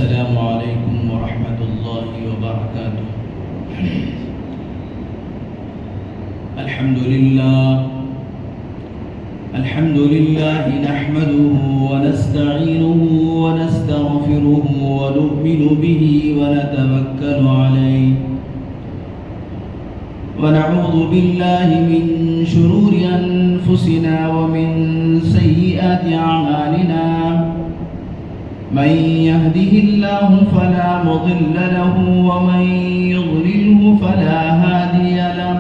السلام علیکم ورحمۃ اللہ وبرکاتہ۔ الحمد للہ نحمده ونستعینه ونستغفره ونؤمن به ونتوکل علیہ ونعوذ باللہ من شرور انفسنا ومن سیئات اعمالنا، من يهده الله فلا مضل له ومن يضلله فلا هادي له،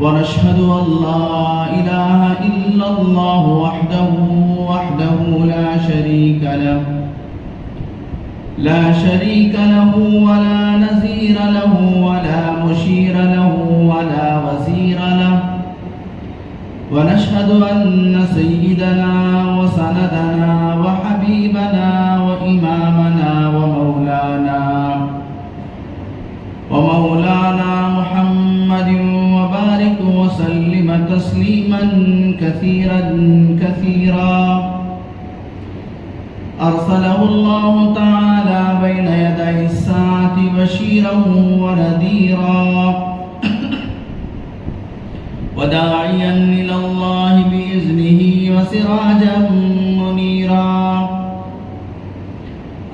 ونشهد أن لا إله إلا الله وحده لا شريك له ولا نظير له ولا مشير له ولا وزير له، ونشهد أن سيدنا وسندنا وحبيبنا وإمامنا ومولانا محمد وبارك وسلم تسليما كثيرا أرسله الله تعالى بين يدي الساعة بشيرا ونذيرا وداعيا إلى الله بإذنه وسراجا منيرا،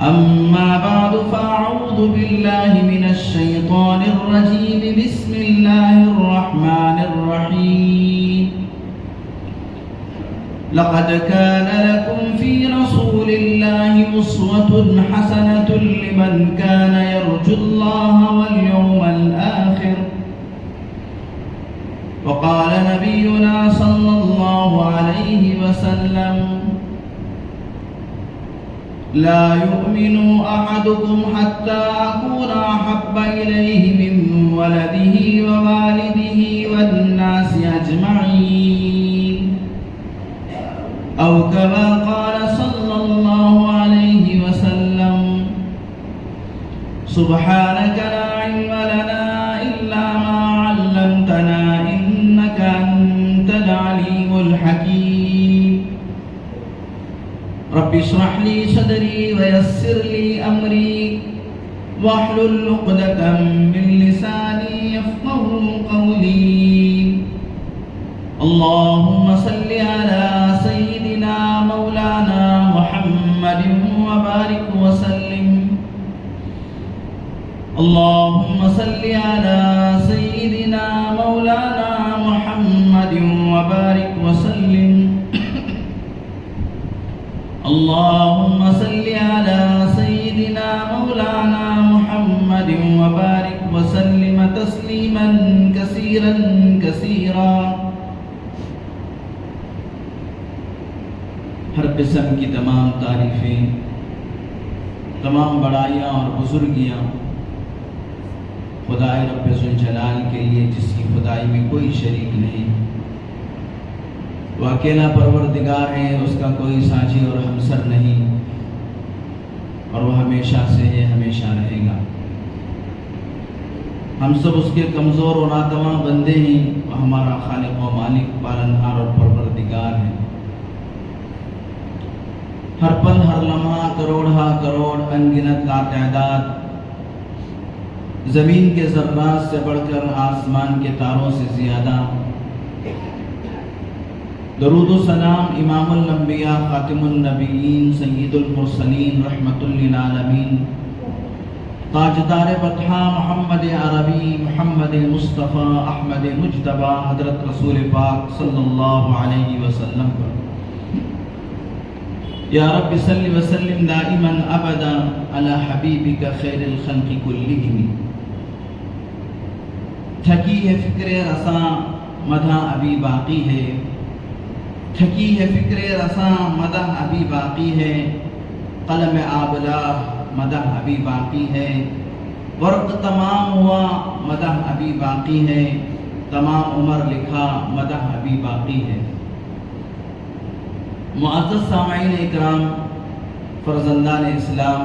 أما بعد فأعوذ بالله من الشيطان الرجيم، بسم الله الرحمن الرحيم. لقد كان لكم في رسول الله أسوة حسنة لمن كان يرجو الله واليوم الآخر. وقال نبينا صلى الله عليه وسلم: لا يؤمن أحدكم حتى أكون أحب إليه من ولده ووالده والناس أجمعين، أو كما قال صلى الله عليه وسلم: سبحانك لا علم لنا إلا ما علمتنا إنك أنت العليم الحكيم. رب اشرح لي صدري ويسر لي أمري واحلل عقدة من لساني يفقهوا قولي. اللهم صل على سيدنا مولانا محمد وبارك وسلم. اللهم صل على سيدنا مولانا محمد وبارك وسلم. اللهم صل على سيدنا مولانا محمد وبارك وسلم تسليما كثيرا. ہر قسم کی تمام تعریفیں، تمام بڑائیاں اور بزرگیاں خدائے رب ذوالجلال کے لیے، جس کی خدائی میں کوئی شریک نہیں. وہ اکیلا پروردگار ہے، اس کا کوئی ساجی اور ہمسر نہیں، اور وہ ہمیشہ سے ہے، ہمیشہ رہے گا. ہم سب اس کے کمزور و ناتواں بندے ہیں. وہ ہمارا خالق و مالک، پالنہار اور پروردگار ہے. ہر پل، ہر لمحہ، کروڑ انگنت لاتعداد زمین کے ذرات سے بڑھ کر آسمان کے تاروں سے زیادہ درود و سلام امام الانبیاء، خاتم النبیین، سید المرسلین، رحمت للعالمین، تاجدار بطحا محمد عربی، محمد مصطفیٰ، احمد مجتبیٰ، حضرت رسول پاک صلی اللہ علیہ وسلم پر. یا رب صلی وسلم دائما ابدا علی حبیبک خیر الخلق کلہم. تھکی ہے فکر رساں مدح ابھی باقی ہے، تھکی ہے فکر رساں مدح ابھی باقی ہے، قلم آبلہ مدح ابھی باقی ہے، ورق تمام ہوا مدح ابھی باقی ہے، تمام عمر لکھا مدح ابھی باقی ہے. معزز سامعین اکرام، فرزندان اسلام،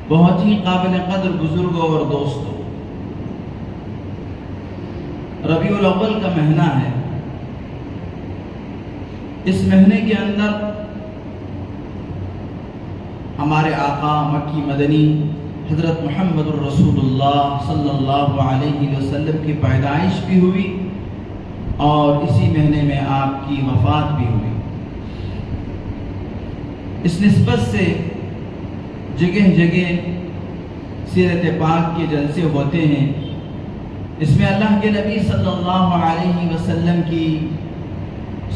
بہت ہی قابل قدر بزرگوں اور دوستوں، ربیع الاول کا مہینہ ہے. اس مہینے کے اندر ہمارے آقا مکی مدنی حضرت محمد الرسول اللہ صلی اللہ علیہ وسلم کی پیدائش بھی ہوئی اور اسی مہینے میں آپ کی وفات بھی ہوئی۔ اس نسبت سے جگہ جگہ سیرت پاک کے جلسے ہوتے ہیں، اس میں اللہ کے نبی صلی اللہ علیہ وسلم کی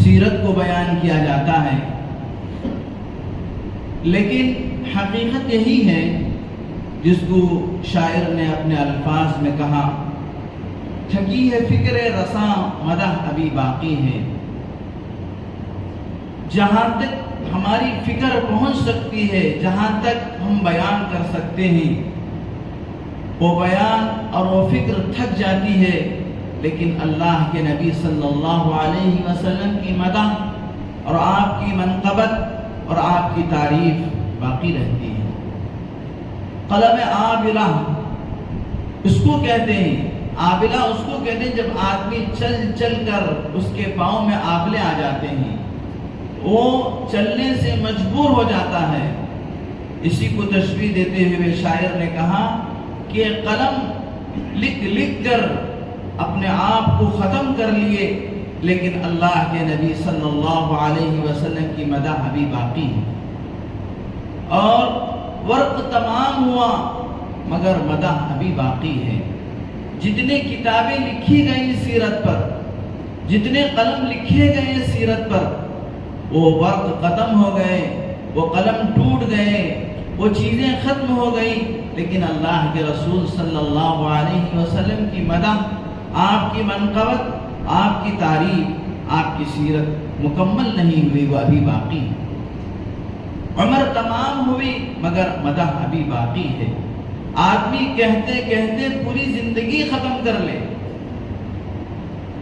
سیرت کو بیان کیا جاتا ہے، لیکن حقیقت یہی ہے جس کو شاعر نے اپنے الفاظ میں کہا، تھکی ہے فکر رساں مدح ابھی باقی ہے۔ جہاں تک ہماری فکر پہنچ سکتی ہے، جہاں تک ہم بیان کر سکتے ہیں، وہ بیان اور وہ فکر تھک جاتی ہے، لیکن اللہ کے نبی صلی اللہ علیہ وسلم کی مدح اور آپ کی منقبت اور آپ کی تعریف باقی رہتی ہے۔ قلم آبلہ اس کو کہتے ہیں، آبلہ اس کو کہتے ہیں جب آدمی چل چل کر اس کے پاؤں میں آبلے آ جاتے ہیں، وہ چلنے سے مجبور ہو جاتا ہے۔ اسی کو تشبیہ دیتے ہوئے شاعر نے کہا کہ قلم لکھ لکھ کر اپنے آپ کو ختم کر لیے، لیکن اللہ کے نبی صلی اللہ علیہ وسلم کی مدح ابھی باقی ہے، اور ورق تمام ہوا مگر مدح ابھی باقی ہے۔ جتنے کتابیں لکھی گئی سیرت پر، جتنے قلم لکھے گئے سیرت پر، وہ ورق ختم ہو گئے، وہ قلم ٹوٹ گئے، وہ چیزیں ختم ہو گئی، لیکن اللہ کے رسول صلی اللہ علیہ وسلم کی مدح، آپ کی منقبت، آپ کی تعریف، آپ کی سیرت مکمل نہیں ہوئی، وہ ابھی باقی ہے۔ عمر تمام ہوئی مگر مدح ابھی باقی ہے۔ آدمی کہتے کہتے پوری زندگی ختم کر لے،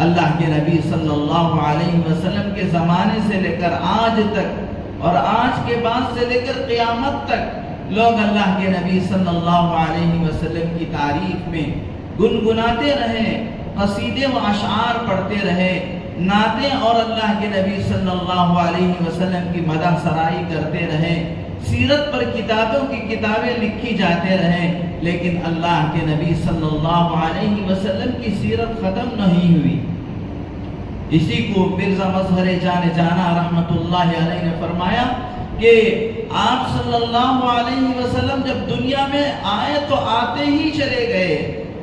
اللہ کے نبی صلی اللہ علیہ وسلم کے زمانے سے لے کر آج تک اور آج کے بعد سے لے کر قیامت تک لوگ اللہ کے نبی صلی اللہ علیہ وسلم کی تعریف میں گنگناتے رہے، قصیدے و اشعار پڑھتے رہے، نعتیں اور اللہ کے نبی صلی اللہ علیہ وسلم کی مدح سرائی کرتے رہے، سیرت پر کتابوں کی کتابیں لکھی جاتے رہے، لیکن اللہ کے نبی صلی اللہ علیہ وسلم کی سیرت ختم نہیں ہوئی۔ اسی کو مرزا مظہر جان جانا رحمت اللہ علیہ نے فرمایا کہ آپ صلی اللہ علیہ وسلم جب دنیا میں آئے تو آتے ہی چلے گئے،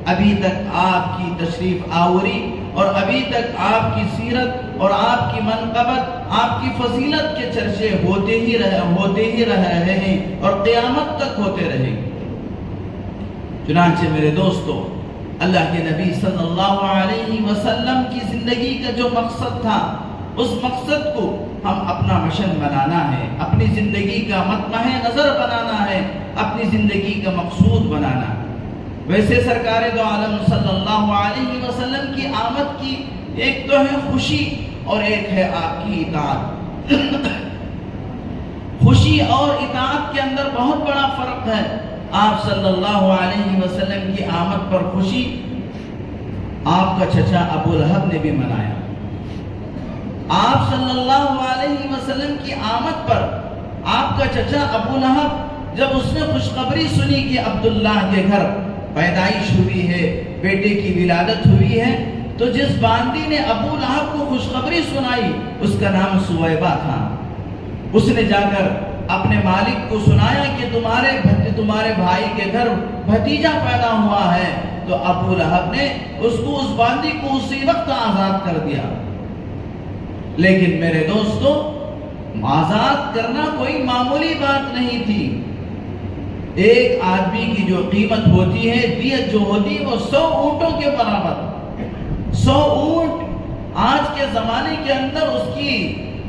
ابھی تک آپ کی تشریف آوری اور ابھی تک آپ کی سیرت اور آپ کی منقبت، آپ کی فضیلت کے چرچے ہوتے ہی رہے ہیں اور قیامت تک ہوتے رہے گے۔ چنانچہ میرے دوستو، اللہ کے نبی صلی اللہ علیہ وسلم کی زندگی کا جو مقصد تھا، اس مقصد کو ہم اپنا مشن بنانا ہے، اپنی زندگی کا مطمع نظر بنانا ہے، اپنی زندگی کا مقصود بنانا ہے۔ ویسے سرکار دو عالم صلی اللہ علیہ وسلم کی آمد کی ایک تو ہے خوشی اور ایک ہے آپ کی اطاعت۔ خوشی اور اطاعت کے اندر بہت بڑا فرق ہے۔ آپ صلی اللہ علیہ وسلم کی آمد پر خوشی آپ کا چچا ابو لہب نے بھی منایا۔ آپ صلی اللہ علیہ وسلم کی آمد پر آپ کا چچا ابو لہب جب اس نے خوشخبری سنی کہ عبداللہ کے گھر پیدائش ہوئی ہے، بیٹے کی ولادت ہوئی ہے، تو جس باندی نے ابو لہب کو خوشخبری سنائی اس کا نام سویبہ تھا۔ اس نے جا کر اپنے مالک کو سنایا کہ تمہارے بھائی کے گھر بھتیجا پیدا ہوا ہے، تو ابو لہب نے اس باندی کو اسی وقت آزاد کر دیا۔ لیکن میرے دوستو، آزاد کرنا کوئی معمولی بات نہیں تھی۔ ایک آدمی کی جو قیمت ہوتی ہے، دیت جو ہوتی ہے، وہ 100 اونٹوں کے برابر۔ 100 اونٹ آج کے زمانے کے اندر اس کی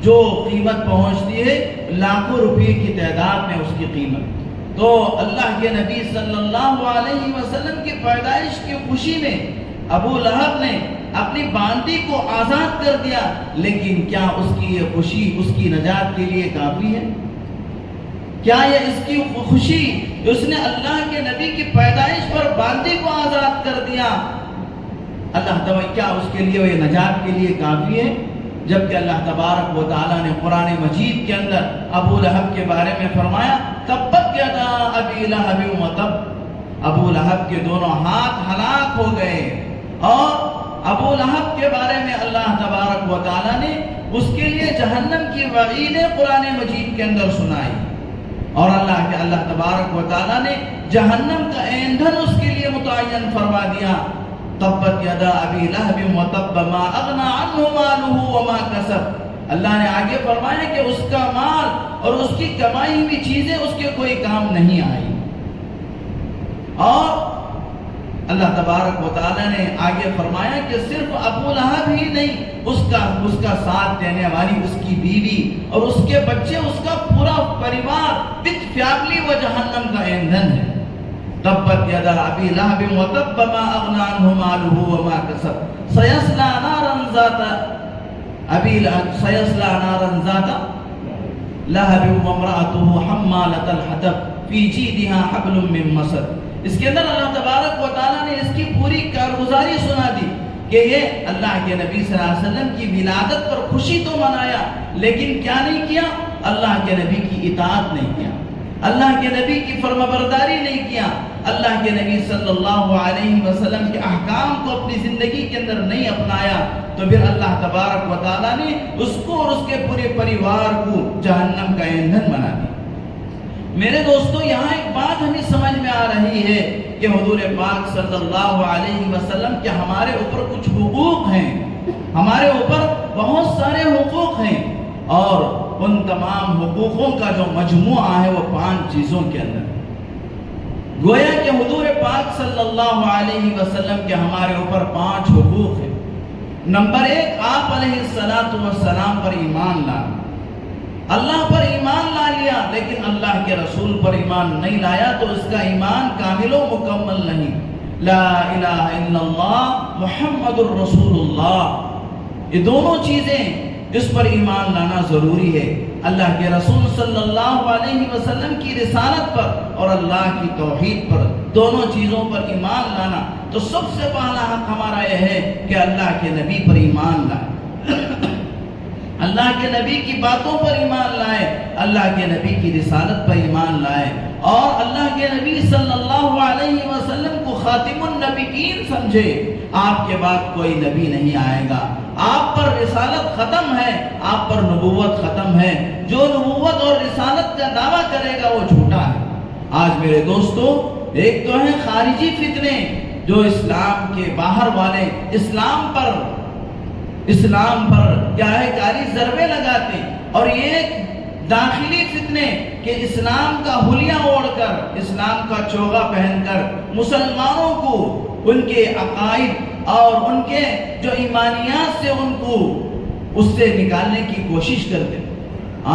جو قیمت پہنچتی ہے لاکھوں روپے کی تعداد میں اس کی قیمت۔ تو اللہ کے نبی صلی اللہ علیہ وسلم کی پیدائش کی خوشی میں ابو لہب نے اپنی باندی کو آزاد کر دیا، لیکن کیا اس کی یہ خوشی اس کی نجات کے لیے کافی ہے؟ کیا یہ اس کی خوشی اس نے اللہ کے نبی کی پیدائش پر باندی کو آزاد کر دیا، اللہ تعالیٰ کیا اس کے لیے یہ نجات کے لیے کافی ہے؟ جبکہ اللہ تبارک و تعالیٰ نے قرآن مجید کے اندر ابو لہب کے بارے میں فرمایا تبت یدا ابی لہب و تب، ابو لہب کے دونوں ہاتھ ہلاک ہو گئے۔ اور ابو لہب کے بارے میں اللہ تبارک و تعالیٰ نے اس کے لیے جہنم کی وعیدیں قرآن مجید کے اندر سنائی، اور اللہ تبارک و تعالیٰ نے جہنم کا ایندھن اس کے لیے متعین فرما دیا۔ تبت یدا ابی لہب و تب ما اغنی عنہ مالہ وما کسب، اللہ نے آگے فرمایا کہ اس کا مال اور اس کی کمائی ہوئی چیزیں اس کے کوئی کام نہیں آئی۔ اور اللہ تبارک و تعالیٰ نے آگے فرمایا کہ صرف ابو لہب ہی نہیں، اس کا ساتھ دینے والی اس کی بیوی اور اس کے بچے، اس کا پورا پریوار وتھ فیملی وہ جہنم کا ایندھن ہے۔ تبت یدا ابی لہب و تب ما اغنی عنہ مالہ وما کسب سیصلی نارا ذات لہب وامرأتہ حمالۃ الحطب فی جیدہا حبل من مسد۔ اس کے اندر اللہ تبارک و تعالیٰ نے اس کی پوری کارگزاری سنا دی کہ یہ اللہ کے نبی صلی اللہ علیہ وسلم کی ولادت پر خوشی تو منایا، لیکن کیا نہیں کیا؟ اللہ کے نبی کی اطاعت نہیں کیا، اللہ کے نبی کی فرمانبرداری نہیں کیا، اللہ کے نبی صلی اللہ علیہ وسلم کے احکام کو اپنی زندگی کے اندر نہیں اپنایا، تو پھر اللہ تبارک و تعالیٰ نے اس کو اور اس کے پورے پریوار کو جہنم کا ایندھن بنا دیا۔ میرے دوستو، یہاں ایک بات ہمیں سمجھ میں آ رہی ہے کہ حضور پاک صلی اللہ علیہ وسلم کے ہمارے اوپر کچھ حقوق ہیں، ہمارے اوپر بہت سارے حقوق ہیں، اور ان تمام حقوقوں کا جو مجموعہ ہے وہ 5 چیزوں کے اندر۔ گویا کہ حضور پاک صلی اللہ علیہ وسلم کے ہمارے اوپر 5 حقوق ہیں۔ نمبر 1، آپ علیہ السلام پر ایمان لانا۔ اللہ پر ایمان لا لیا لیکن اللہ کے رسول پر ایمان نہیں لایا تو اس کا ایمان کامل و مکمل نہیں۔ لا الہ الا اللہ محمد الرسول اللہ، یہ دونوں چیزیں اس پر ایمان لانا ضروری ہے۔ اللہ کے رسول صلی اللہ علیہ وسلم کی رسالت پر اور اللہ کی توحید پر، دونوں چیزوں پر ایمان لانا۔ تو سب سے پہلا حق ہمارا یہ ہے کہ اللہ کے نبی پر ایمان لائے، اللہ کے نبی کی باتوں پر ایمان لائے، اللہ کے نبی کی رسالت پر ایمان لائے، اور اللہ کے نبی صلی اللہ علیہ وسلم کو خاتم النبیین سمجھے۔ آپ کے بعد کوئی نبی نہیں آئے گا، آپ پر رسالت ختم ہے، آپ پر نبوت ختم ہے، جو نبوت اور رسالت کا دعویٰ کرے گا وہ جھوٹا ہے۔ آج میرے دوستو، ایک تو ہے خارجی فتنے جو اسلام کے باہر والے اسلام پر کیا ہے کاری ضربے لگاتے، اور یہ داخلی فتنے کہ اسلام کا حلیہ اوڑھ کر، اسلام کا چوغا پہن کر مسلمانوں کو ان کے عقائد اور ان کے جو ایمانیات سے ان کو اس سے نکالنے کی کوشش کرتے۔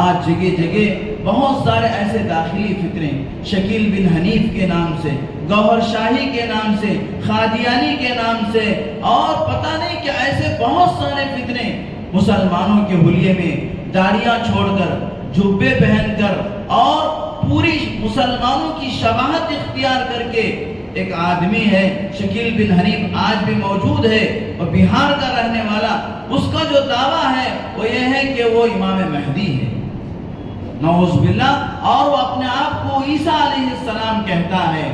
آج جگہ جگہ بہت سارے ایسے داخلی فتنے، شکیل بن حنیف کے نام سے، گوہر شاہی کے نام سے، قادیانی کے نام سے، اور پتہ نہیں کہ ایسے بہت سارے فتنے مسلمانوں کے حلیے میں داڑیاں چھوڑ کر، جبے پہن کر، اور پوری مسلمانوں کی شباہت اختیار کر کے ایک آدمی ہے شکیل بن حنیف، آج بھی موجود ہے اور بہار کا رہنے والا، اس کا جو دعویٰ ہے وہ یہ ہے کہ وہ امام مہدی ہے، نعوذ باللہ، اور وہ اپنے آپ کو عیسیٰ علیہ السلام کہتا ہے۔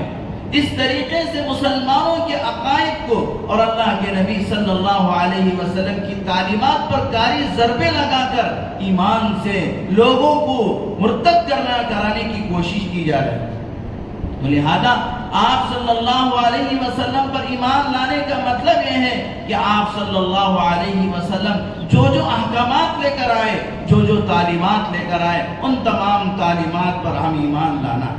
اس طریقے سے مسلمانوں کے عقائد کو اور اللہ کے نبی صلی اللہ علیہ وسلم کی تعلیمات پر کاری ضربے لگا کر ایمان سے لوگوں کو مرتد کرانے کی کوشش کی جا رہی ہے۔ لہذا آپ صلی اللہ علیہ وسلم پر ایمان لانے کا مطلب یہ ہے کہ آپ صلی اللہ علیہ وسلم جو احکامات لے کر آئے، جو تعلیمات لے کر آئے، ان تمام تعلیمات پر ہم ایمان لانا،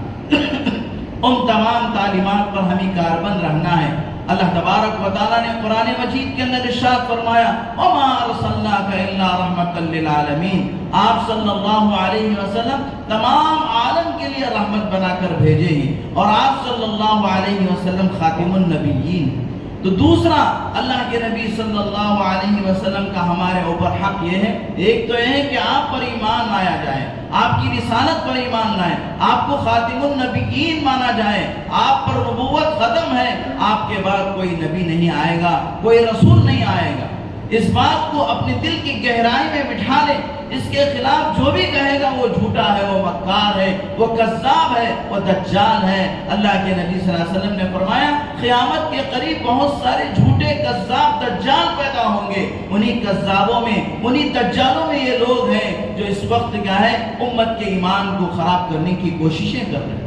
ان تمام تعلیمات پر ہمیں کاربند رہنا ہے۔ اللہ تبارک و تعالیٰ نے قرآن مجید کے اندر ارشاد فرمایا وَمَا أَرْسَلْنَاكَ إِلَّا رَحْمَةً لِّلْعَالَمِينَ، آپ صلی اللہ علیہ وسلم تمام عالم کے لیے رحمت بنا کر بھیجے ہی، اور آپ صلی اللہ علیہ وسلم خاتم النبیین۔ تو دوسرا اللہ کے نبی صلی اللہ علیہ وسلم کا ہمارے اوپر حق یہ ہے، ایک تو یہ ہے کہ آپ پر ایمان لایا جائے، آپ کی رسالت پر ایمان لائے، آپ کو خاتم النبیین مانا جائے، آپ پر نبوت ختم ہے، آپ کے بعد کوئی نبی نہیں آئے گا، کوئی رسول نہیں آئے گا۔ اس بات کو اپنے دل کی گہرائی میں بٹھا لیں، اس کے خلاف جو بھی کہے گا وہ جھوٹا ہے، وہ مکار ہے، وہ کذاب ہے، وہ دجال ہے۔ اللہ کے نبی صلی اللہ علیہ وسلم نے فرمایا قیامت کے قریب بہت سارے جھوٹے کذاب دجال پیدا ہوں گے، انہی کذابوں میں، انہی دجالوں میں یہ لوگ ہیں جو اس وقت کیا ہے امت کے ایمان کو خراب کرنے کی کوششیں کر رہے ہیں۔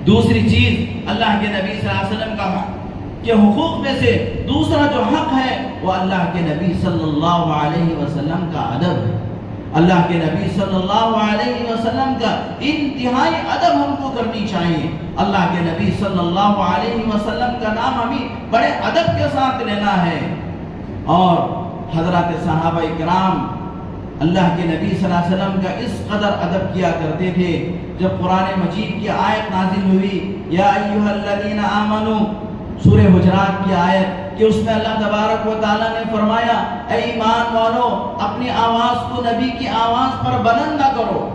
دوسری چیز اللہ کے نبی صلی اللہ علیہ وسلم کا کہ حقوق میں سے دوسرا جو حق ہے وہ اللہ کے نبی صلی اللہ علیہ وسلم کا ادب ہے۔ اللہ کے نبی صلی اللہ علیہ وسلم کا انتہائی ادب ہم کو کرنی چاہیے۔ اللہ کے نبی صلی اللہ علیہ وسلم کا نام ہمیں بڑے ادب کے ساتھ لینا ہے۔ اور حضرات صحابہ کرام اللہ کے نبی صلی اللہ علیہ وسلم کا اس قدر ادب کیا کرتے تھے، جب قرآن مجید کی آیت نازل ہوئی یا ایھا الذین آمنوا، سورہ حجرات کی آیت، کہ اس میں اللہ تبارک و تعالیٰ نے فرمایا اے ایمان والو اپنی آواز کو نبی کی آواز پر بلند نہ کرو،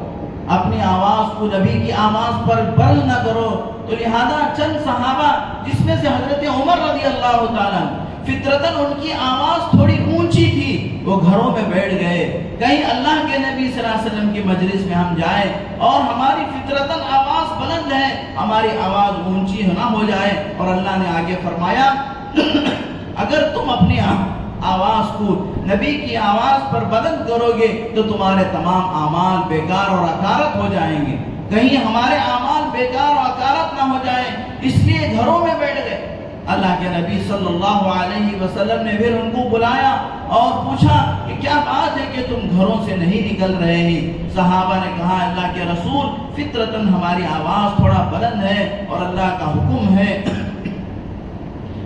اپنی آواز کو نبی کی آواز پر بلند نہ کرو۔ تو لہذا چند صحابہ جس میں سے حضرت عمر رضی اللہ تعالیٰ فطرتاً ان کی آواز تھوڑی اونچی تھی، وہ گھروں میں بیٹھ گئے۔ کہیں اللہ کے نبی صلی اللہ علیہ وسلم کی مجلس میں ہم جائیں اور ہماری فطرتاً آواز بلند ہے، ہماری آواز اونچی نہ ہو جائے، اور اللہ نے آگے فرمایا اگر تم اپنی آواز کو نبی کی آواز پر بلند کرو گے تو تمہارے تمام اعمال بیکار اور اکارت ہو جائیں گے۔ کہیں ہمارے اعمال بیکار اور اکارت نہ ہو جائیں، اس لیے گھروں میں بیٹھ گئے۔ اللہ کے نبی صلی اللہ علیہ وسلم نے پھر ان کو بلایا اور پوچھا کہ کیا بات ہے کہ تم گھروں سے نہیں نکل رہے ہیں؟ صحابہ نے کہا اللہ کے رسول فطرتاً ہماری آواز تھوڑا بلند ہے اور اللہ کا حکم ہے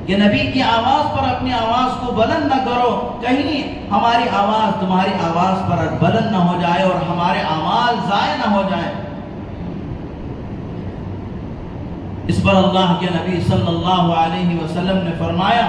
کہ نبی کی آواز پر اپنی آواز کو بلند نہ کرو، کہیں ہماری آواز تمہاری آواز پر بلند نہ ہو جائے اور ہمارے اعمال ضائع نہ ہو جائیں۔ اس پر اللہ کے نبی صلی اللہ علیہ وسلم نے فرمایا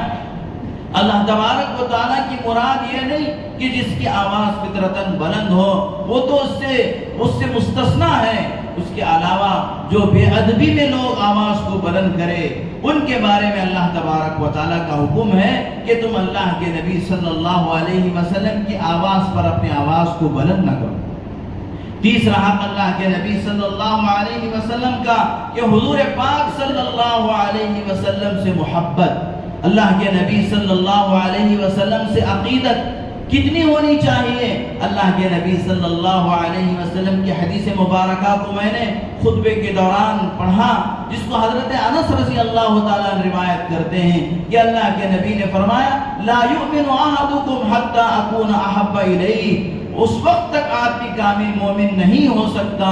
اللہ تبارک و تعالیٰ کی مراد یہ نہیں کہ جس کی آواز فطرتاً بلند ہو وہ تو اس سے مستثنا ہے، اس کے علاوہ جو بے ادبی میں لوگ آواز کو بلند کرے ان کے بارے میں اللہ تبارک و تعالیٰ کا حکم ہے کہ تم اللہ کے نبی صلی اللہ علیہ وسلم کی آواز پر اپنی آواز کو بلند نہ کرو۔ تیسرا حق اللہ کے نبی صلی اللہ علیہ وسلم کا کہ حضور پاک صلی اللہ علیہ وسلم سے محبت، اللہ کے نبی صلی اللہ علیہ وسلم سے عقیدت کتنی ہونی چاہیے۔ اللہ کے نبی صلی اللہ علیہ وسلم کی حدیث مبارکہ کو میں نے خطبے کے دوران پڑھا، جس کو حضرت انس رضی اللہ تعالیٰ روایت کرتے ہیں کہ اللہ کے نبی نے فرمایا لا یؤمن احدکم حتی اکون احب الیہ، اس وقت تک آدمی کامل مومن نہیں ہو سکتا،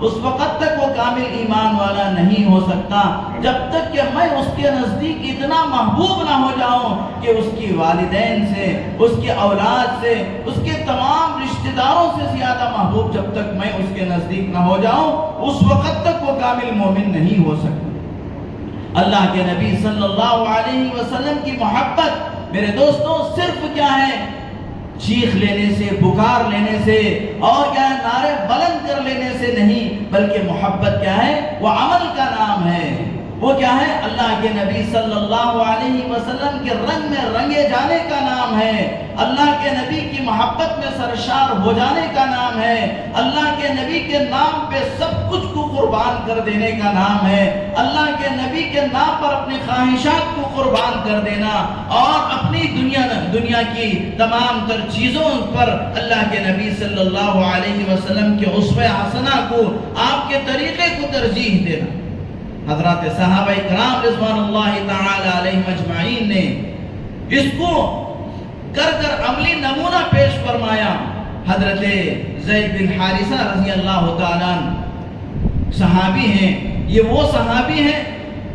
اس وقت تک وہ کامل ایمان والا نہیں ہو سکتا جب تک کہ میں اس کے نزدیک اتنا محبوب نہ ہو جاؤں کہ اس کی والدین سے، اس کے اولاد سے، اس کے تمام رشتہ داروں سے زیادہ محبوب جب تک میں اس کے نزدیک نہ ہو جاؤں اس وقت تک وہ کامل مومن نہیں ہو سکتا۔ اللہ کے نبی صلی اللہ علیہ وسلم کی محبت میرے دوستوں صرف کیا ہے؟ چیخ لینے سے، پکار لینے سے اور کیا ہے نعرے بلند کر لینے سے نہیں، بلکہ محبت کیا ہے؟ وہ عمل کا نام ہے۔ وہ کیا ہے؟ اللہ کے نبی صلی اللہ علیہ وسلم کے رنگ میں رنگے جانے کا نام ہے، اللہ کے نبی کی محبت میں سرشار ہو جانے کا نام ہے، اللہ کے نبی کے نام پہ سب کچھ کو قربان کر دینے کا نام ہے، اللہ کے نبی کے نام پر اپنی خواہشات کو قربان کر دینا اور اپنی دنیا کی تمام تر چیزوں پر اللہ کے نبی صلی اللہ علیہ وسلم کے اسوہ حسنہ کو، آپ کے طریقے کو ترجیح دینا۔ حضرات صحابہ کرام رضوان اللہ تعالی علیہم اجمعین نے اس کو کر کر عملی نمونہ پیش فرمایا۔ حضرت زید بن حارثہ رضی اللہ تعالیٰ صحابی ہیں، یہ وہ صحابی ہیں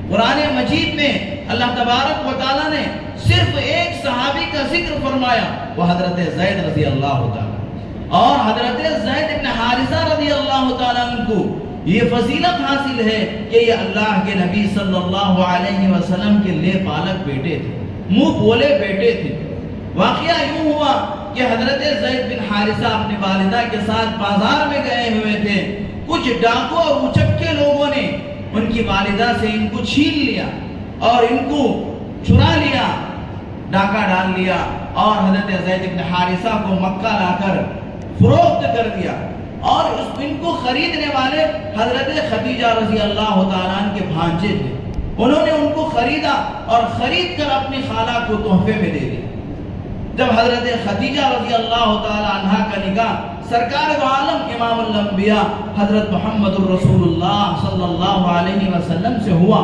قرآن مجید میں اللہ تبارک و تعالیٰ نے صرف ایک صحابی کا ذکر فرمایا، وہ حضرت زید رضی اللہ تعالیٰ، اور حضرت زید بن حارثہ رضی اللہ تعالیٰ کو یہ فضیلت حاصل ہے کہ یہ اللہ کے نبی صلی اللہ علیہ وسلم کے لے پالک بیٹے تھے، منہ بولے بیٹے تھے۔ واقعہ یوں ہوا کہ حضرت زید بن حارثہ اپنی والدہ کے ساتھ بازار میں گئے ہوئے تھے، کچھ ڈاکو اور اچکے لوگوں نے ان کی والدہ سے ان کو چھین لیا اور ان کو چرا لیا، ڈاکہ ڈال لیا اور حضرت زید بن حارثہ کو مکہ لا کر فروخت کر دیا، اور ان کو خریدنے والے حضرت خدیجہ رضی اللہ تعالیٰ عنہ کے بھانجے تھے۔ انہوں نے ان کو خریدا اور خرید کر اپنی خالہ کو تحفے میں دے دیا۔ جب حضرت خدیجہ رضی اللہ تعالیٰ عنہ کا نکاح سرکار دو عالم امام الانبیاء حضرت محمد الرسول اللہ صلی اللہ علیہ وسلم سے ہوا،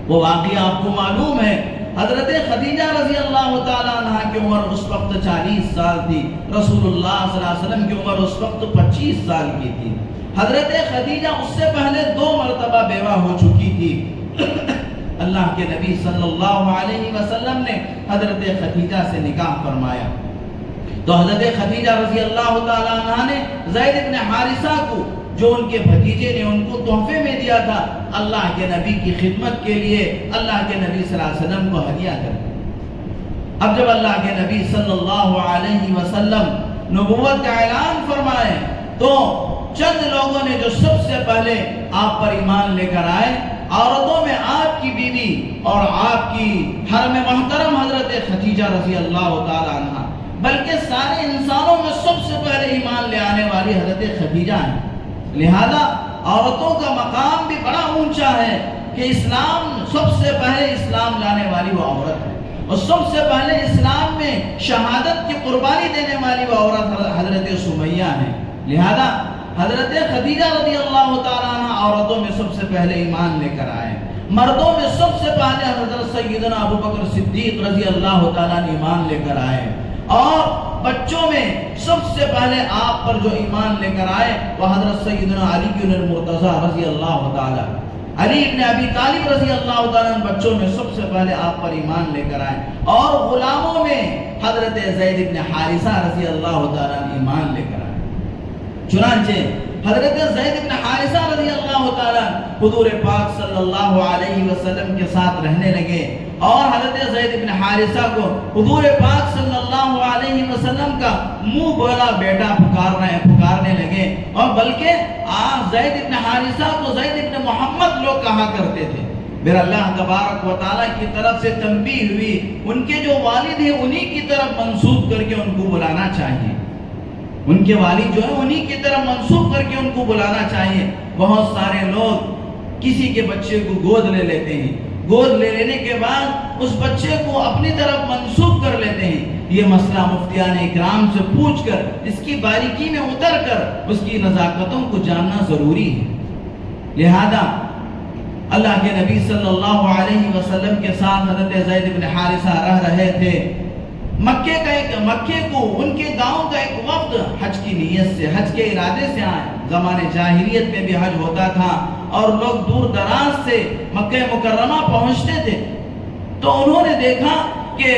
وہ واقعہ آپ کو معلوم ہے۔ حضرت خدیجہ رضی اللہ تعالیٰ عنہ کی عمر اس وقت 40 سال تھی، رسول اللہ صلی اللہ علیہ وسلم کی عمر اس وقت 25 سال کی تھی۔ حضرت خدیجہ اس سے پہلے 2 مرتبہ بیوہ ہو چکی تھی۔ اللہ کے نبی صلی اللہ علیہ وسلم نے حضرت خدیجہ سے نکاح فرمایا، تو حضرت خدیجہ رضی اللہ تعالیٰ عنہ نے زید بن حارثہ کو، جو ان کے بھتیجے نے ان کو تحفے میں دیا تھا، اللہ کے نبی کی خدمت کے لیے اللہ کے نبی صلی اللہ علیہ وسلم کو ہدیہ کر دیا۔ اب جب اللہ کے نبی صلی اللہ علیہ وسلم نبوت کا اعلان فرمائے تو چند لوگوں نے جو سب سے پہلے آپ پر ایمان لے کر آئے، عورتوں میں آپ کی بیوی اور آپ کی حرم محترم حضرت خدیجہ رضی اللہ تعالی عنہ، بلکہ سارے انسانوں میں سب سے پہلے ایمان لے آنے والی حضرت خدیجہ ہیں۔ لہذا عورتوں کا مقام بھی بڑا اونچا ہے کہ اسلام سب سے پہلے اسلام لانے والی وہ عورت ہے، اور سب سے پہلے اسلام میں شہادت کی قربانی دینے والی وہ عورت حضرت سمیہ ہے۔ لہذا حضرت خدیجہ رضی اللہ تعالیٰ عنہ عورتوں میں سب سے پہلے ایمان لے کر آئے۔ مردوں میں سب سے پہلے حضرت سیدنا ابوبکر صدیق رضی اللہ تعالیٰ عنہ ایمان لے کر آئے، اور بچوں میں سب سے پہلے آپ پر جو ایمان لے کر آئے وہ حضرت سیدنا علی بن المرتضیٰ رضی اللہ تعالیٰ، علی ابن ابی طالب رضی اللہ تعالیٰ عنہ بچوں میں سب سے پہلے آپ پر ایمان لے کر آئے، اور غلاموں میں حضرت زید بن حارثہ رضی اللہ تعالیٰ عنہ ایمان لے کر آئے۔ چنانچہ حضرت زید بن حارثہ رضی اللہ تعالیٰ حضور پاک صلی اللہ علیہ وسلم کے ساتھ رہنے لگے، اور حضرت زید بن حارثہ کو حضور پاک صلی اللہ علیہ وسلم کا منہ بولا بیٹا پکارنے لگے، اور بلکہ زید بن حارثہ کو زید بن محمد لوگ کہا کرتے تھے۔ پھر اللہ تبارک و تعالیٰ کی طرف سے تنبیہ ہوئی، ان کے جو والد ہیں انہی کی طرف منسوب کر کے ان کو بلانا چاہیے، ان کے والد جو ہے انہی کی طرف منسوب کر کے ان کو بلانا چاہیے۔ بہت سارے لوگ کسی کے بچے کو گود لے لیتے ہیں، گود لے لینے کے بعد اس بچے کو اپنی طرف منسوب کر لیتے ہیں۔ یہ مسئلہ مفتیان اکرام سے پوچھ کر، اس کی باریکی میں اتر کر اس کی نزاکتوں کو جاننا ضروری ہے۔ لہذا اللہ کے نبی صلی اللہ علیہ وسلم کے ساتھ حضرت زید بن حارثہ رہ رہے تھے۔ مکے کو ان کے گاؤں کا ایک وفد حج کی نیت سے، حج کے ارادے سے آئے۔ زمانے جاہلیت میں بھی حج ہوتا تھا اور لوگ دور دراز سے مکہ مکرمہ پہنچتے تھے، تو انہوں نے دیکھا کہ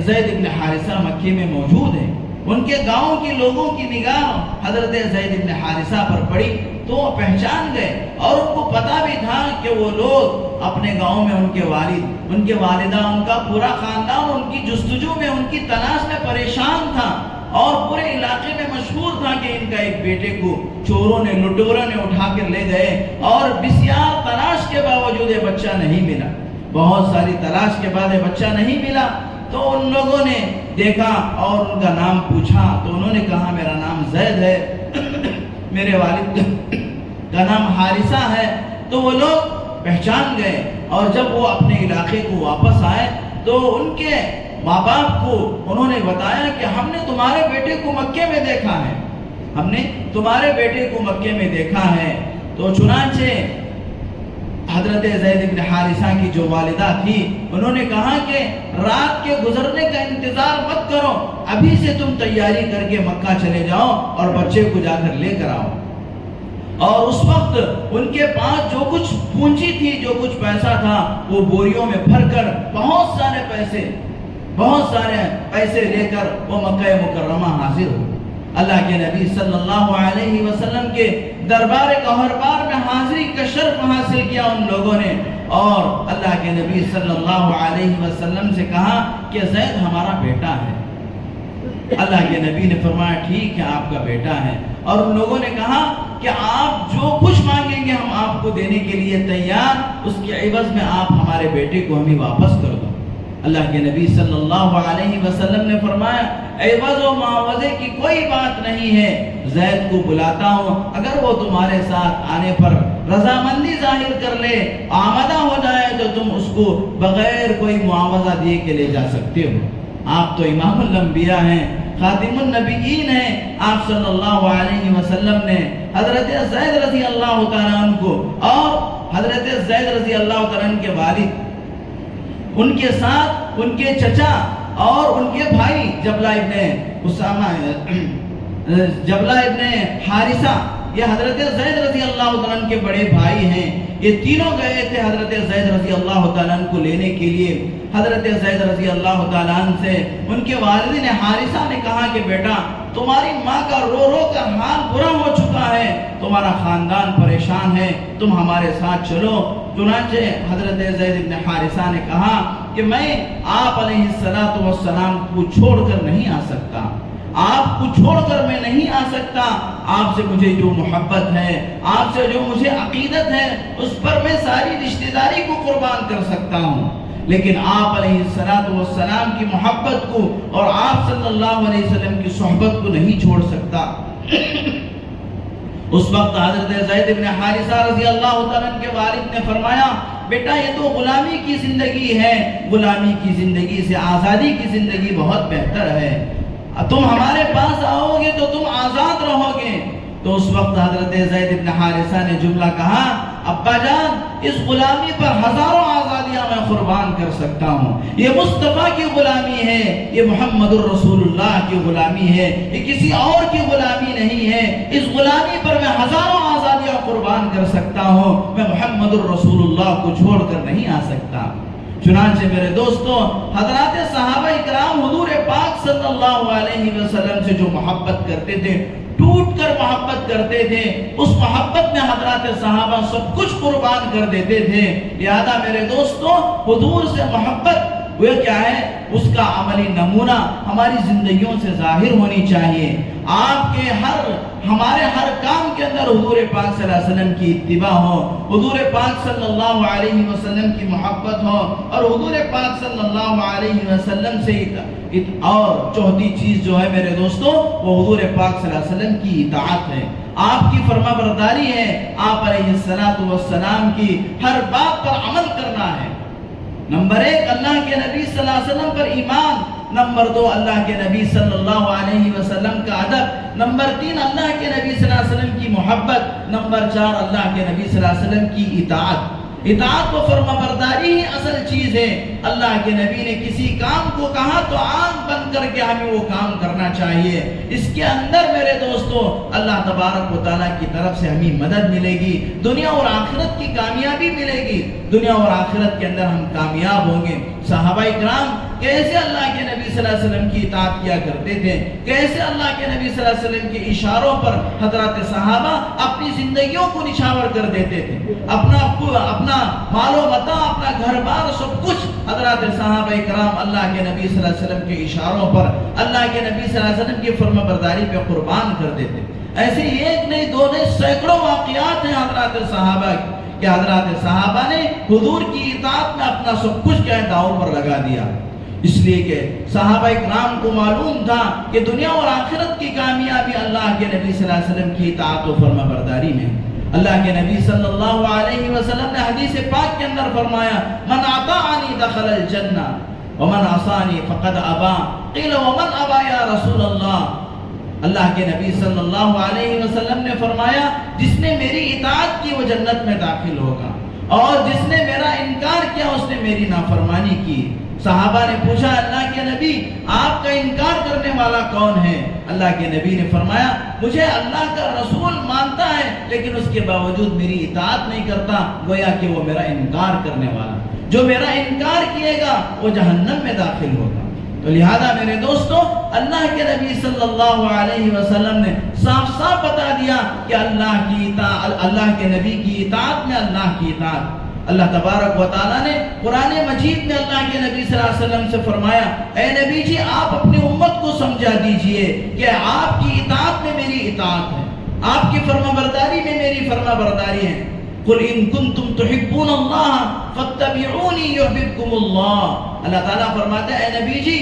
زید بن حارثہ مکے میں موجود ہے۔ ان کے گاؤں کے لوگوں کی نگاہ حضرت زید بن حارثہ پر پڑی تو وہ پہچان گئے، اور ان کو پتا بھی تھا کہ وہ لوگ اپنے گاؤں میں ان کے والد، ان کے والدہ، ان کا پورا خاندان ان کی جستجو میں، ان کی تلاش میں پریشان تھا، اور پورے علاقے میں مشہور تھا کہ ان کا ایک بیٹے کو چوروں نے، لٹوروں نے اٹھا کر لے گئے، اور بسیار تلاش کے باوجود یہ بچہ نہیں ملا۔ بہت ساری تلاش کے بعد یہ بچہ نہیں ملا، تو ان لوگوں نے دیکھا اور ان کا نام پوچھا، تو انہوں نے کہا میرا نام زید ہے، میرے والد کا نام حارثہ ہے۔ تو وہ لوگ پہچان گئے، اور جب وہ اپنے علاقے کو واپس آئے تو ان کے ماں باپ کو انہوں نے بتایا کہ ہم نے تمہارے بیٹے کو مکے میں دیکھا ہے، ہم نے تمہارے بیٹے کو مکے میں دیکھا ہے۔ تو چنانچہ حضرت زید بن حارثہ کی جو والدہ تھی انہوں نے کہا کہ رات کے گزرنے کا انتظار مت کرو، ابھی سے تم تیاری کر کے مکہ چلے جاؤ اور بچے کو جا کر لے کر آؤ۔ اور اس وقت ان کے پاس جو کچھ پونجی تھی، جو کچھ پیسہ تھا، وہ بوریوں میں بھر کر بہت سارے پیسے لے کر وہ مکہ مکرمہ حاضر ہو۔ اللہ کے نبی صلی اللہ علیہ وسلم کے دربار کہربار میں حاضری کا شرف حاصل کیا ان لوگوں نے، اور اللہ کے نبی صلی اللہ علیہ وسلم سے کہا کہ زید ہمارا بیٹا ہے۔ اللہ کے نبی نے فرمایا ٹھیک ہے، آپ کا بیٹا ہے، اور ان لوگوں نے کہا کہ آپ جو کچھ مانگیں گے ہم آپ کو دینے کے لیے تیار، اس کے عوض میں آپ ہمارے بیٹے کو ہمیں واپس کر دو۔ اللہ کے نبی صلی اللہ علیہ وسلم نے فرمایا عوض و معاوضے کی کوئی بات نہیں ہے، زید کو بلاتا ہوں، اگر وہ تمہارے ساتھ آنے پر رضامندی ظاہر کر لے، آمدہ ہو جائے تو تم اس کو بغیر کوئی معاوضہ دیے کے لے جا سکتے ہو۔ آپ تو امام الانبیاء ہیں، خاتم النبیین ہیں، آپ صلی اللہ علیہ وسلم نے حضرت زید رضی اللہ تعالیٰ عنہ کو اور حضرت زید رضی اللہ تعالیٰ عنہ کے والد، ان کے ساتھ ان کے چچا اور ان کے بھائی جبلہ ابن حارثہ، یہ حضرت زید رضی اللہ تعالیٰ عنہ کے بڑے بھائی ہیں، یہ تینوں گئے تھے حضرت زید رضی اللہ تعالیٰ عنہ کو لینے کے لیے۔ حضرت زید رضی اللہ تعالیٰ عنہ سے ان کے والد نے حارثہ نے کہا کہ بیٹا تمہاری ماں کا رو رو کر حال برا ہو چکا ہے، تمہارا خاندان پریشان ہے، تم ہمارے ساتھ چلو۔ چنانچہ حضرت زید بن حارثہ نے کہا کہ میں آپ علیہ السلام کو چھوڑ کر نہیں آ سکتا، آپ کو چھوڑ کر میں نہیں آ سکتا، آپ سے مجھے جو محبت ہے، آپ سے جو مجھے عقیدت ہے، اس پر میں ساری رشتہ داری کو قربان کر سکتا ہوں، لیکن آپ علیہ السلام کی محبت کو اور آپ صلی اللہ علیہ وسلم کی صحبت کو نہیں چھوڑ سکتا۔ اس وقت حضرت زید بن حارثہ رضی اللہ تعالیٰ عنہ کے والد نے فرمایا بیٹا یہ تو غلامی کی زندگی ہے، غلامی کی زندگی سے آزادی کی زندگی بہت بہتر ہے، تم ہمارے پاس آؤ گے تو تم آزاد رہو گے۔ تو اس وقت حضرت زید بن حارثہ نے جملہ کہا ابا جان اس غلامی پر ہزاروں آزادیاں میں قربان کر سکتا ہوں، یہ مصطفیٰ کی غلامی ہے، یہ محمد الرسول اللہ کی غلامی ہے، یہ کسی اور کی غلامی نہیں ہے، اس غلامی پر میں ہزاروں آزادیاں قربان کر سکتا ہوں، میں محمد الرسول اللہ کو چھوڑ کر نہیں آ سکتا۔ چنانچہ میرے دوستوں حضرات صحابہ اکرام حضور پاک صلی اللہ علیہ وسلم سے جو محبت کرتے تھے، ٹوٹ کر محبت کرتے تھے، اس محبت میں حضرات صحابہ سب کچھ قربان کر دیتے تھے۔ لہذا میرے دوستوں حضور سے محبت وہ کیا ہے، اس کا عملی نمونہ ہماری زندگیوں سے ظاہر ہونی چاہیے۔ آپ کے ہمارے ہر کام کے اندر حضور پاک صلی اللہ علیہ وسلم کی اتباع ہو، حضور پاک صلی اللہ علیہ وسلم کی محبت ہو، اور حضور پاک صلی اللہ علیہ وسلم سے اور چوتھی چیز جو ہے میرے دوستوں وہ حضور پاک صلی اللہ علیہ وسلم کی اطاعت ہے، آپ کی فرما برداری ہے، آپ علیہ السلام کی ہر بات پر عمل کرنا ہے۔ نمبر 1 اللہ کے نبی صلی اللہ علیہ وسلم پر ایمان، نمبر 2 اللہ کے نبی صلی اللہ علیہ وسلم کا ادب، نمبر 3 اللہ کے نبی صلی اللہ علیہ وسلم کی محبت، نمبر 4 اللہ کے نبی صلی اللہ علیہ وسلم کی اطاعت۔ اطاعت و فرما برداری ہی اصل چیز ہے۔ اللہ کے نبی نے کسی کام کو کہا تو آنکھ بند کر کے ہمیں وہ کام کرنا چاہیے، اس کے اندر میرے دوستو اللہ تبارک و تعالیٰ کی طرف سے ہمیں مدد ملے گی، دنیا اور آخرت کی کامیابی ملے گی، دنیا اور آخرت کے اندر ہم کامیاب ہوں گے۔ صحابہ اکرام کیسے اللہ کے نبی صلی اللہ علیہ وسلم کی اطاعت کیا کرتے تھے، کیسے اللہ کے نبی صلی اللہ علیہ وسلم کے اشاروں پر حضرات صحابہ اپنی زندگیوں کو نچھاور کر دیتے تھے، اپنا مال و متاع، اپنا گھر بار سب کچھ حضرات صحابہ کرام اللہ کے نبی صلی اللہ علیہ وسلم کے اشاروں پر، اللہ کے نبی صلی اللہ علیہ وسلم کی فرما برداری پہ قربان کر دیتے۔ ایسے ایک نہیں دو نہیں سینکڑوں واقعات ہیں حضرات صحابہ کہ حضرات صحابہ نے حضور کی اطاعت میں اپنا سب کچھ کیا داؤ پر لگا دیا، اس لیے کہ صحابہ اکرام کو معلوم تھا کہ دنیا اور آخرت کی کامیابی اللہ کے نبی صلی اللہ علیہ وسلم کی اطاعت و فرما برداری میں۔ اللہ کے نبی صلی اللہ علیہ وسلم نے حدیث پاک کے اندر فرمایا من اطاعنی دخل الجنہ ومن عصانی فقد ابا، قیل ومن ابا یا رسول اللہ؟ اللہ کے نبی صلی اللہ علیہ وسلم نے فرمایا جس نے میری اطاعت کی وہ جنت میں داخل ہوگا، اور جس نے میرا انکار کیا اس نے میری نافرمانی کی۔ صحابہ نے پوچھا اللہ کے نبی آپ کا انکار کرنے والا کون ہے؟ اللہ کے نبی نے فرمایا مجھے اللہ کا رسول مانتا ہے لیکن اس کے باوجود میری اطاعت نہیں کرتا، گویا کہ وہ میرا انکار کرنے والا، جو میرا انکار کیے گا وہ جہنم میں داخل ہوگا۔ تو لہذا میرے دوستو اللہ کے نبی صلی اللہ علیہ وسلم نے صاف صاف بتا دیا کہ اللہ کے نبی کی اطاعت میں اللہ کی اطاعت۔ اللہ تبارک و تعالیٰ نے قرآن مجید میں اللہ کے نبی صلی اللہ علیہ وسلم سے فرمایا اے نبی جی آپ اپنی امت کو سمجھا دیجئے کہ آپ کی اطاعت میں میری اطاعت ہے، آپ کی فرما برداری میں میری فرما برداری ہے۔ قُلْ إِن كُنتُمْ تُحِبُّونَ اللَّهَ فَاتَّبِعُونِي يُحْبِبْكُمُ اللَّهُ، اللہ تعالیٰ فرماتا ہے اے نبی جی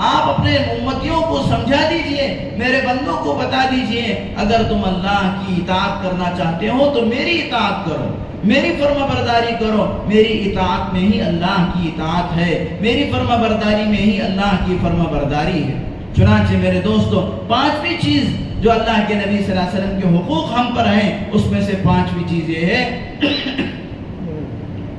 آپ اپنے امتیوں کو سمجھا دیجئے، میرے بندوں کو بتا دیجئے، اگر تم اللہ کی اطاعت کرنا چاہتے ہو تو میری اطاعت کرو، میری فرما برداری کرو، میری اطاعت میں ہی اللہ کی اطاعت ہے، میری فرما برداری میں ہی اللہ کی فرما برداری ہے۔ چنانچہ میرے دوستو پانچویں چیز جو اللہ کے نبی صلی اللہ علیہ وسلم کے حقوق ہم پر ہیں، اس میں سے پانچویں چیز یہ ہے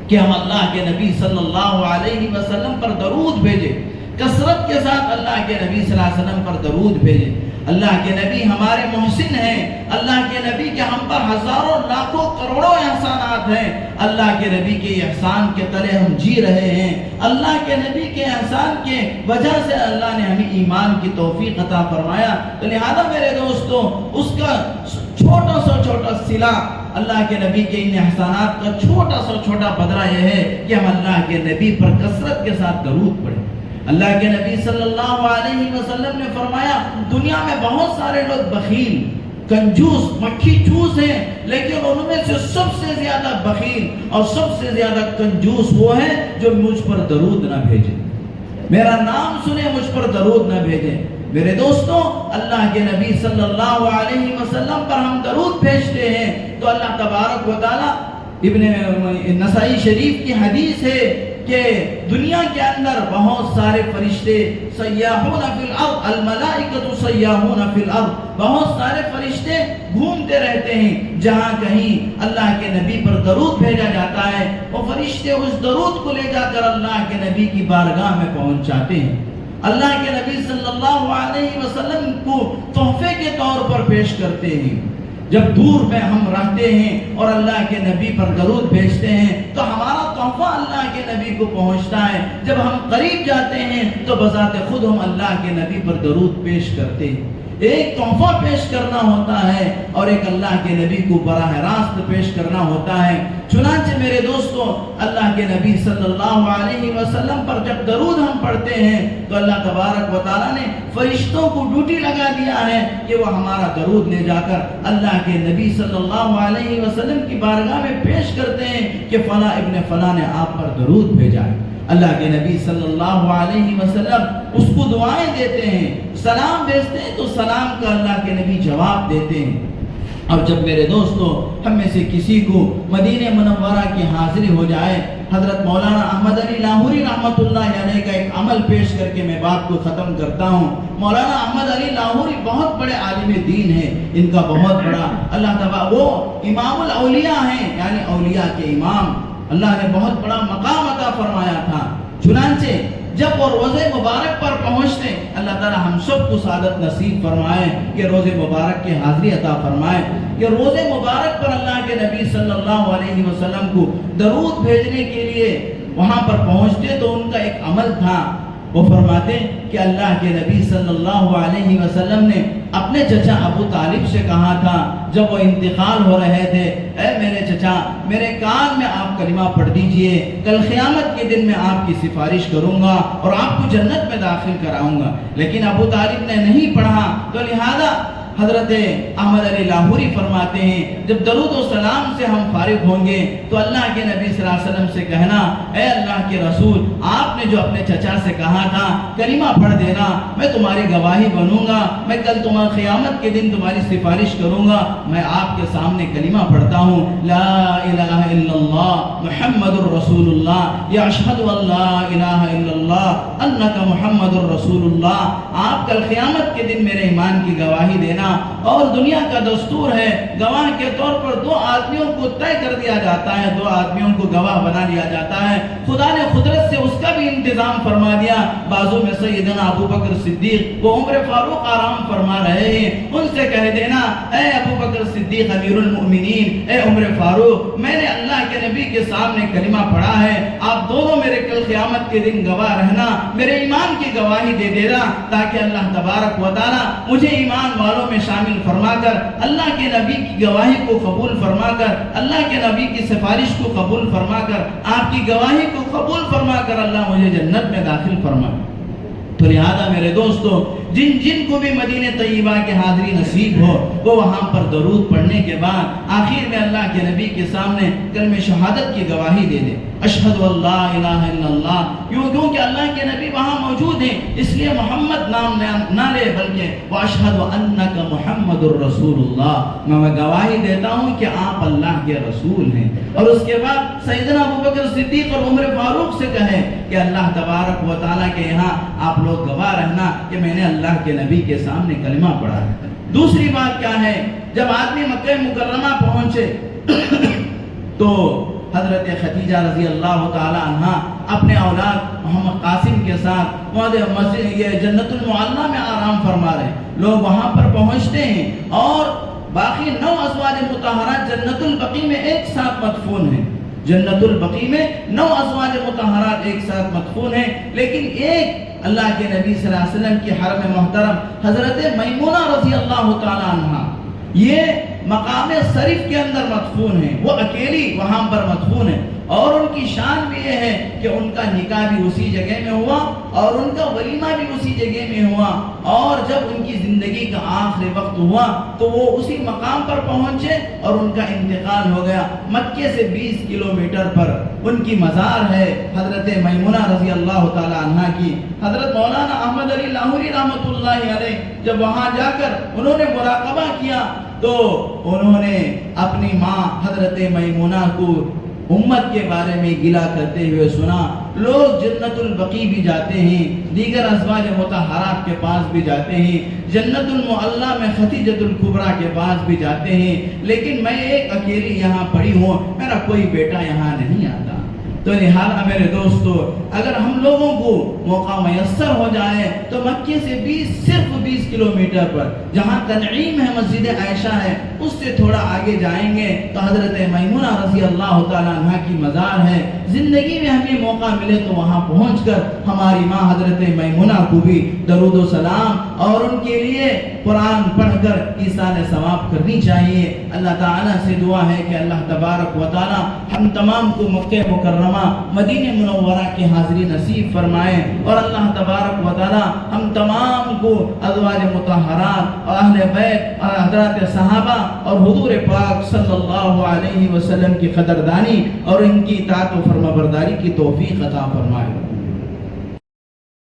کہ ہم اللہ کے نبی صلی اللہ علیہ وسلم پر درود بھیجیں، کثرت کے ساتھ اللہ کے نبی صلی اللہ علیہ وسلم پر درود بھیجیں۔ اللہ کے نبی ہمارے محسن ہیں، اللہ کے نبی کے ہم پر ہزاروں لاکھوں کروڑوں احسانات ہیں، اللہ کے نبی کے احسان کے تلے ہم جی رہے ہیں، اللہ کے نبی کے احسان کے وجہ سے اللہ نے ہمیں ایمان کی توفیق عطا فرمایا۔ تو لہذا میرے دوستو اس کا چھوٹا سا چھوٹا صلہ اللہ کے نبی کے ان احسانات کا چھوٹا سا چھوٹا بدلہ یہ ہے کہ ہم اللہ کے نبی پر کثرت کے ساتھ درود پڑھیں۔ اللہ کے نبی صلی اللہ علیہ وسلم نے فرمایا دنیا میں بہت سارے لوگ بخیل، کنجوس، مکھی چوس ہیں، لیکن ان میں سے سب سے زیادہ بخیل اور سب سے زیادہ کنجوس وہ ہیں جو مجھ پر درود نہ بھیجیں، میرا نام سنے مجھ پر درود نہ بھیجیں۔ میرے دوستوں اللہ کے نبی صلی اللہ علیہ وسلم پر ہم درود بھیجتے ہیں تو اللہ تبارک و تعالی، ابن نسائی شریف کی حدیث ہے کہ دنیا کے اندر بہت سارے فرشتے سیاحون فی الارض، الملائکۃ سیاحون فی الارض، بہت سارے فرشتے گھومتے رہتے ہیں، جہاں کہیں اللہ کے نبی پر درود بھیجا جاتا ہے وہ فرشتے اس درود کو لے جا کر اللہ کے نبی کی بارگاہ میں پہنچاتے ہیں، اللہ کے نبی صلی اللہ علیہ وسلم کو تحفے کے طور پر پیش کرتے ہیں۔ جب دور میں ہم رہتے ہیں اور اللہ کے نبی پر درود بھیجتے ہیں تو ہمارا تحفہ اللہ کے نبی کو پہنچتا ہے، جب ہم قریب جاتے ہیں تو بذات خود ہم اللہ کے نبی پر درود پیش کرتے ہیں۔ ایک تحفہ پیش کرنا ہوتا ہے اور ایک اللہ کے نبی کو براہ راست پیش کرنا ہوتا ہے۔ چنانچہ میرے دوستو اللہ کے نبی صلی اللہ علیہ وسلم پر جب درود ہم پڑھتے ہیں تو اللہ تبارک و تعالیٰ نے فرشتوں کو ڈیوٹی لگا دیا ہے کہ وہ ہمارا درود لے جا کر اللہ کے نبی صلی اللہ علیہ وسلم کی بارگاہ میں پیش کرتے ہیں کہ فلاں ابن فلاں نے آپ پر درود بھیجا ہے۔ اللہ کے نبی صلی اللہ علیہ وسلم اس کو دعائیں دیتے ہیں، سلام بھیجتے ہیں تو سلام کا اللہ کے نبی جواب دیتے ہیں۔ اب جب میرے دوستو ہم میں سے کسی کو مدینہ منورہ کی حاضری ہو جائے، حضرت مولانا احمد علی لاہوری رحمۃ اللہ علیہ کا ایک عمل پیش کر کے میں بات کو ختم کرتا ہوں۔ مولانا احمد علی لاہوری بہت بڑے عالم دین ہیں، ان کا بہت بڑا اللہ تعالیٰ، وہ امام الاولیاء ہیں، یعنی اولیاء کے امام، اللہ نے بہت بڑا مقام عطا فرمایا تھا۔ چنانچہ جب وہ روزے مبارک پر پہنچتے، اللہ تعالیٰ ہم سب کو سعادت نصیب فرمائے کہ روزے مبارک کے حاضری عطا فرمائے کہ روزے مبارک پر اللہ کے نبی صلی اللہ علیہ وسلم کو درود بھیجنے کے لیے وہاں پر پہنچتے تو ان کا ایک عمل تھا، وہ فرماتے کہ اللہ کے نبی صلی اللہ علیہ وسلم نے اپنے چچا ابو طالب سے کہا تھا جب وہ انتقال ہو رہے تھے، اے میرے چچا میرے کان میں آپ کلمہ پڑھ دیجئے، کل قیامت کے دن میں آپ کی سفارش کروں گا اور آپ کو جنت میں داخل کراؤں گا، لیکن ابو طالب نے نہیں پڑھا، تو لہذا حضرت احمد علی لاہوری فرماتے ہیں جب درود و سلام سے ہم فارغ ہوں گے تو اللہ کے نبی صلی اللہ علیہ وسلم سے کہنا، اے اللہ کے رسول آپ نے جو اپنے چچا سے کہا تھا کلمہ پڑھ دینا، میں تمہاری گواہی بنوں گا، میں کل تمہاری قیامت کے دن تمہاری سفارش کروں گا، میں آپ کے سامنے کلمہ پڑھتا ہوں، لا الہ الا اللہ محمد الرسول اللہ، یا اشہد ان لا الہ الا اللہ انک محمد الرسول اللہ، آپ کل قیامت کے دن میرے ایمان کی گواہی دینا۔ اور دنیا کا دستور ہے گواہ کے طور پر دو آدمیوں کو طے کر دیا جاتا ہے، دو آدمیوں کو گواہ بنا لیا جاتا ہے، خدا نے قدرت سے اس کا بھی انتظام فرما دیا، بازو میں سیدنا ابو بکر صدیق وہ عمر فاروق آرام فرما رہے ہیں، ان سے کہہ دینا اے ابو بکر صدیق امیر المؤمنین، اے عمر فاروق میں نے اللہ کے نبی کے سامنے کلمہ پڑھا ہے، آپ دونوں میرے کل قیامت کے دن گواہ رہنا، میرے ایمان کی گواہی دے دینا تاکہ اللہ تبارک و تعالی مجھے ایمان والوں میں شامل فرما کر اللہ کے نبی کی گواہی کو قبول فرما کر اللہ کے نبی کی سفارش کو قبول فرما کر آپ کی گواہی کو قبول فرما کر اللہ مجھے جنت میں داخل فرما۔ تو لہذا میرے دوستو جن جن کو بھی مدینہ طیبہ کے حاضری نصیب ہو وہ وہاں پر درود پڑھنے کے بعد آخر میں اللہ کے نبی کے سامنے کلمہ شہادت کی گواہی دے دے، اشہد اللہ الہ الا اللہ، کیونکہ اللہ کے نبی وہاں موجود ہیں، اس لیے محمد نام نہ لے بلکہ واشہد انک محمد الرسول اللہ، میں گواہی دیتا ہوں کہ آپ اللہ کے رسول ہیں۔ اور اس کے بعد سیدنا ابوبکر صدیق اور عمر فاروق سے کہے کہ اللہ تبارک و تعالیٰ کے یہاں آپ لوگ گواہ رہنا کہ میں نے اللہ کے نبی کے سامنے کلمہ پڑھا ہے۔ دوسری بات کیا ہے، جب آدمی مکہ مکرمہ پہنچے تو حضرت خدیجہ رضی اللہ تعالی عنہ اپنے اولاد محمد قاسم کے ساتھ مسجد یہ جنت المعلیٰ میں آرام فرما رہے ہیں۔ لوگ وہاں پر پہنچتے ہیں اور باقی 9 ازواج مطہرات جنت البقیع میں ایک ساتھ مدفون ہیں، جنت البقیع میں 9 ازواج مطہرات ایک ساتھ مدفون ہیں، لیکن ایک اللہ کے نبی صلی اللہ علیہ وسلم کی حرم محترم حضرت میمونہ رضی اللہ تعالی عنہ یہ مقام شریف کے اندر مدفون ہیں، وہ اکیلی وہاں پر مدفون ہیں، اور ان کی شان بھی یہ ہے کہ ان کا نکاح بھی اسی جگہ میں ہوا اور ان کا ولیمہ بھی اسی جگہ میں ہوا، اور جب ان کی زندگی کا آخری وقت ہوا تو وہ اسی مقام پر پہنچے اور ان کا انتقال ہو گیا۔ مکے سے 20 کلومیٹر پر ان کی مزار ہے حضرت میمونہ رضی اللہ تعالی عنہ کی۔ حضرت مولانا احمد علی لاہوری رحمۃ اللہ علیہ جب وہاں جا کر انہوں نے مراقبہ کیا تو انہوں نے اپنی ماں حضرت میمونہ کو امت کے بارے میں گلہ کرتے ہوئے سنا، لوگ جنت البقیع بھی جاتے ہیں، دیگر ازواج مطہرات کے پاس بھی جاتے ہیں، جنت المعلیٰ میں خدیجۃ الکبریٰ کے پاس بھی جاتے ہیں، لیکن میں ایک اکیلی یہاں پڑی ہوں، میرا کوئی بیٹا یہاں نہیں آتا۔ تو لہٰذا میرے دوستو، اگر ہم لوگوں کو موقع میسر ہو جائے تو مکے سے صرف 20 کلومیٹر پر جہاں تنعیم ہے، مسجد عائشہ ہے، اس سے تھوڑا آگے جائیں گے تو حضرت میمونہ رضی اللہ تعالیٰ عنہ کی مزار ہے۔ زندگی میں ہمیں موقع ملے تو وہاں پہنچ کر ہماری ماں حضرت میمونہ کو بھی درود و سلام اور ان کے لیے قرآن پڑھ کر ایصال ثواب کرنی چاہیے۔ اللہ تعالیٰ سے دعا ہے کہ اللہ تبارک و تعالیٰ ہم تمام کو مکہ مکرمہ مدینہ منورہ کی حاضری نصیب فرمائے، اور اللہ تبارک و تعالیٰ ہم تمام کو ازواج مطہرات اور اہل بیت اور حضرات صحابہ اور حضور پاک صلی اللہ علیہ وسلم کی قدردانی اور ان کی اطاعت و فرمانبرداری کی توفیق عطا فرمائے۔